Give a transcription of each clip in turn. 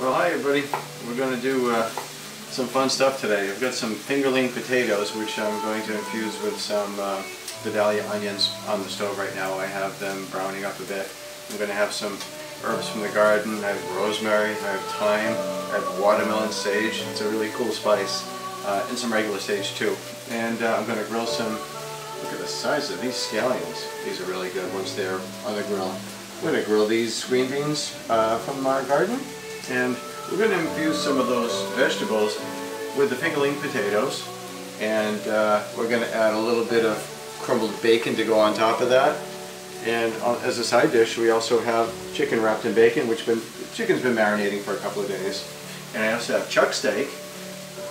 Well, hi everybody. We're going to do some fun stuff today. I've got some fingerling potatoes which I'm going to infuse with some Vidalia onions on the stove right now. I have them browning up a bit. I'm going to have some herbs from the garden. I have rosemary, I have thyme, I have watermelon sage. It's a really cool spice. And some regular sage too. And I'm going to grill some. Look at the size of these scallions. These are really good once they're on the grill. I'm going to grill these green beans from our garden. And we're going to infuse some of those vegetables with the fingerling potatoes, and we're going to add a little bit of crumbled bacon to go on top of that. And as a side dish, we also have chicken wrapped in bacon, chicken's been marinating for a couple of days. And I also have chuck steak,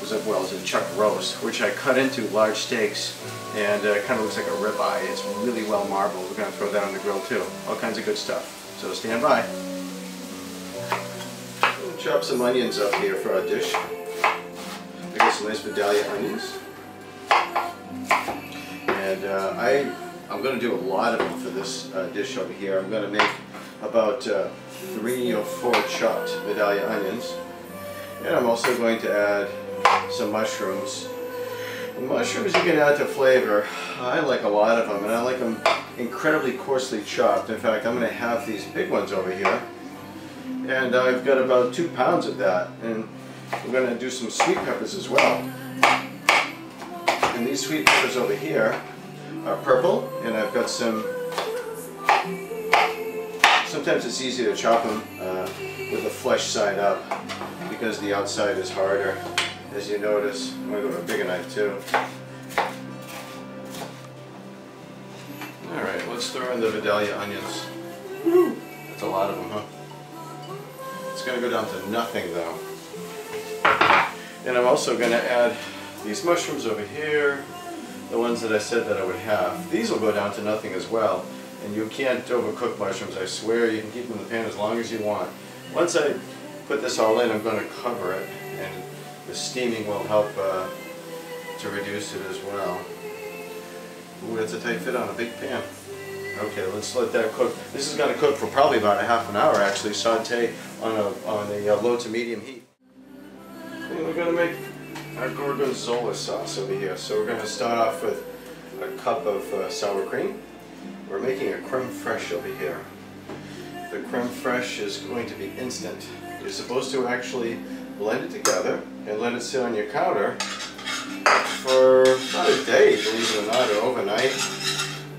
as well as a chuck roast, which I cut into large steaks, and it kind of looks like a ribeye. It's really well marbled. We're going to throw that on the grill too. All kinds of good stuff. So stand by. Chop some onions up here for our dish. I got some nice Vidalia onions. And I'm going to do a lot of them for this dish over here. I'm going to make about 3 or 4 chopped Vidalia onions. And I'm also going to add some mushrooms. The mushrooms you can add to flavor. I like a lot of them, and I like them incredibly coarsely chopped. In fact, I'm going to have these big ones over here. And I've got about 2 pounds of that, and we're going to do some sweet peppers as well. And these sweet peppers over here are purple, and I've got some. Sometimes it's easy to chop them with the flesh side up because the outside is harder, as you notice. I'm going to go with a bigger knife too. Alright, let's throw in the Vidalia onions. Woo! That's a lot of them, huh? It's going to go down to nothing though. And I'm also going to add these mushrooms over here, the ones that I said that I would have. These will go down to nothing as well. And you can't overcook mushrooms, I swear. You can keep them in the pan as long as you want. Once I put this all in, I'm going to cover it, and the steaming will help to reduce it as well. Ooh, that's a tight fit on a big pan. Okay, let's let that cook. This is going to cook for probably about a half an hour actually, saute on a low to medium heat. And we're going to make our Gorgonzola sauce over here. So we're going to start off with a cup of sour cream. We're making a Creme Fraiche over here. The Creme Fraiche is going to be instant. You're supposed to actually blend it together and let it sit on your counter for about a day, believe it or not, or overnight.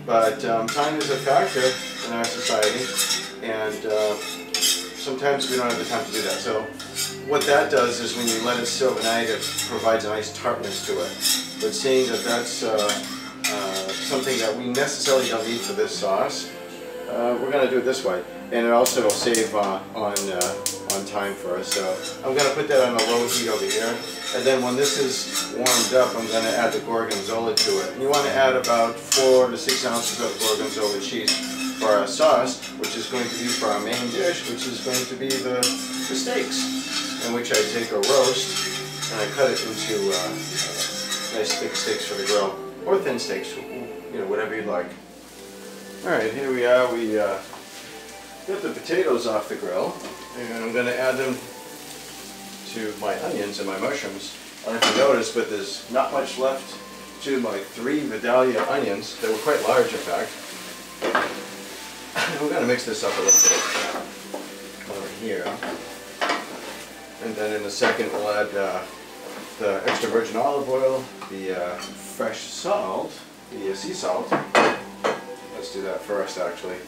But time is a factor in our society, and sometimes we don't have the time to do that. So what that does is when you let it sit overnight, it provides a nice tartness to it. But seeing that that's something that we necessarily don't need for this sauce, we're going to do it this way. And it also will save on time for us. So I'm going to put that on a low heat over here. And then when this is warmed up, I'm going to add the Gorgonzola to it. And you want to add about 4 to 6 ounces of Gorgonzola cheese for our sauce, which is going to be for our main dish, which is going to be the steaks, in which I take a roast and I cut it into nice thick steaks for the grill, or thin steaks, you know, whatever you'd like. Alright, here we are. We got the potatoes off the grill, and I'm going to add them to my onions and my mushrooms. I don't know if you noticed, but there's not much left to my 3 Vidalia onions. They were quite large, in fact. We're going to mix this up a little bit over here. And then in a second we'll add the extra virgin olive oil, the fresh salt, the sea salt. Let's do that first, actually.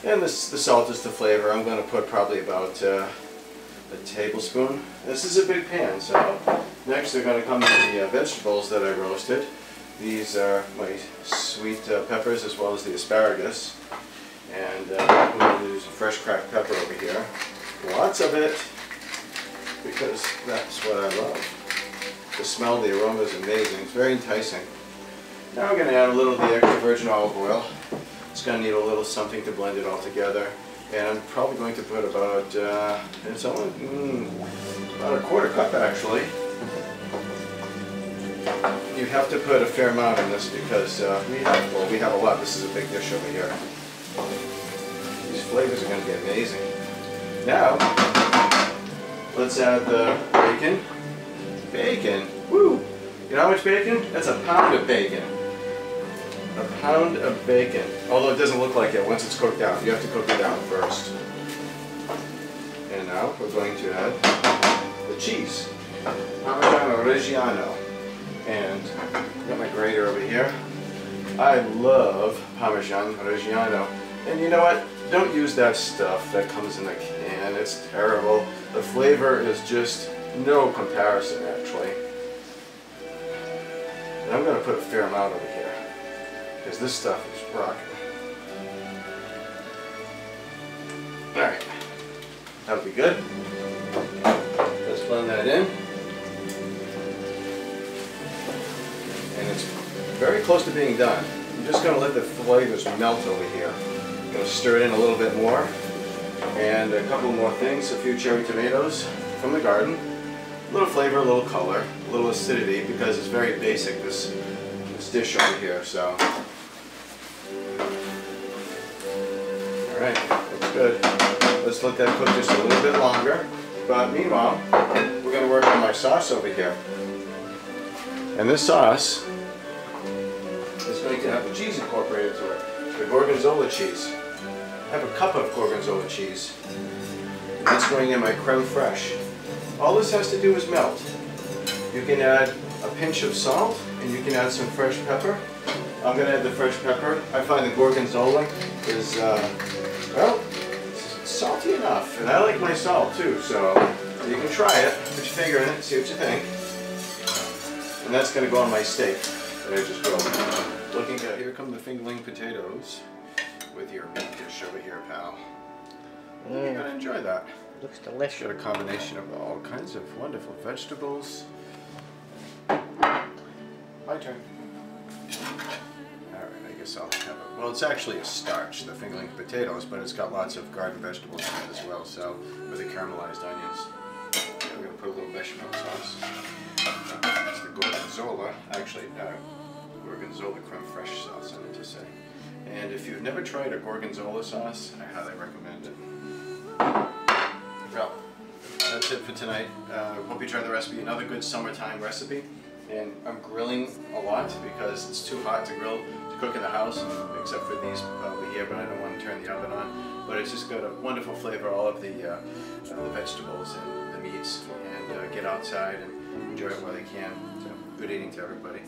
And the salt is the flavor. I'm going to put probably about a tablespoon. This is a big pan, so next they're going to come the vegetables that I roasted. These are my sweet peppers as well as the asparagus. And I'm going to do some fresh cracked pepper over here. Lots of it, because that's what I love. The smell, the aroma is amazing. It's very enticing. Now we're going to add a little of the extra virgin olive oil. It's going to need a little something to blend it all together. And I'm probably going to put about, it's only about a 1/4 cup actually. You have to put a fair amount in this because we have a lot. This is a big dish over here. These flavors are going to be amazing. Now, let's add the bacon. Bacon, woo! You know how much bacon? That's a pound of bacon. A pound of bacon. Although it doesn't look like it once it's cooked down. You have to cook it down first. And now we're going to add the cheese. Parmigiano Reggiano. And I've got my grater over here. I love Parmesan Reggiano. And you know what? Don't use that stuff that comes in the can. It's terrible. The flavor is just no comparison, actually. And I'm going to put a fair amount over here, because this stuff is rocking. Alright, that'll be good. Let's blend that in. And it's very close to being done. I'm just going to let the flavors melt over here. I'm going to stir it in a little bit more. And a couple more things, a few cherry tomatoes from the garden. A little flavor, a little color, a little acidity, because it's very basic, this dish over here, so. Alright, looks good. Let's let that cook just a little bit longer. But meanwhile, we're going to work on my sauce over here. And this sauce is going to have the cheese incorporated to it. The Gorgonzola cheese. I have a cup of Gorgonzola cheese. And that's going in my Creme Fraiche. All this has to do is melt. You can add a pinch of salt, and you can add some fresh pepper. I'm going to add the fresh pepper. I find the Gorgonzola is, well, it's salty enough. And I like my salt too, so you can try it. Put your finger in it, see what you think. And that's going to go on my steak that I just grilled. Looking good. Here come the Fingerling potatoes with your meat dish over here, pal. You're going to enjoy that. Looks delicious. Got a combination of all kinds of wonderful vegetables. My turn. Alright, I guess I'll have it. Well, it's actually a starch, the Fingerling potatoes, but it's got lots of garden vegetables in it as well, so with the caramelized onions. We're going to put a little bechamel sauce. It's the Gorgonzola, actually, Gorgonzola Creme Fraiche sauce, I meant to say. And if you've never tried a Gorgonzola sauce, I highly recommend it. Well, that's it for tonight. Hope you try the recipe. Another good summertime recipe. And I'm grilling a lot because it's too hot to grill, to cook in the house, except for these over here, but I don't want to turn the oven on. But it's just got a wonderful flavor, all of the vegetables and the meats, and get outside and enjoy it while you can. So, good eating to everybody.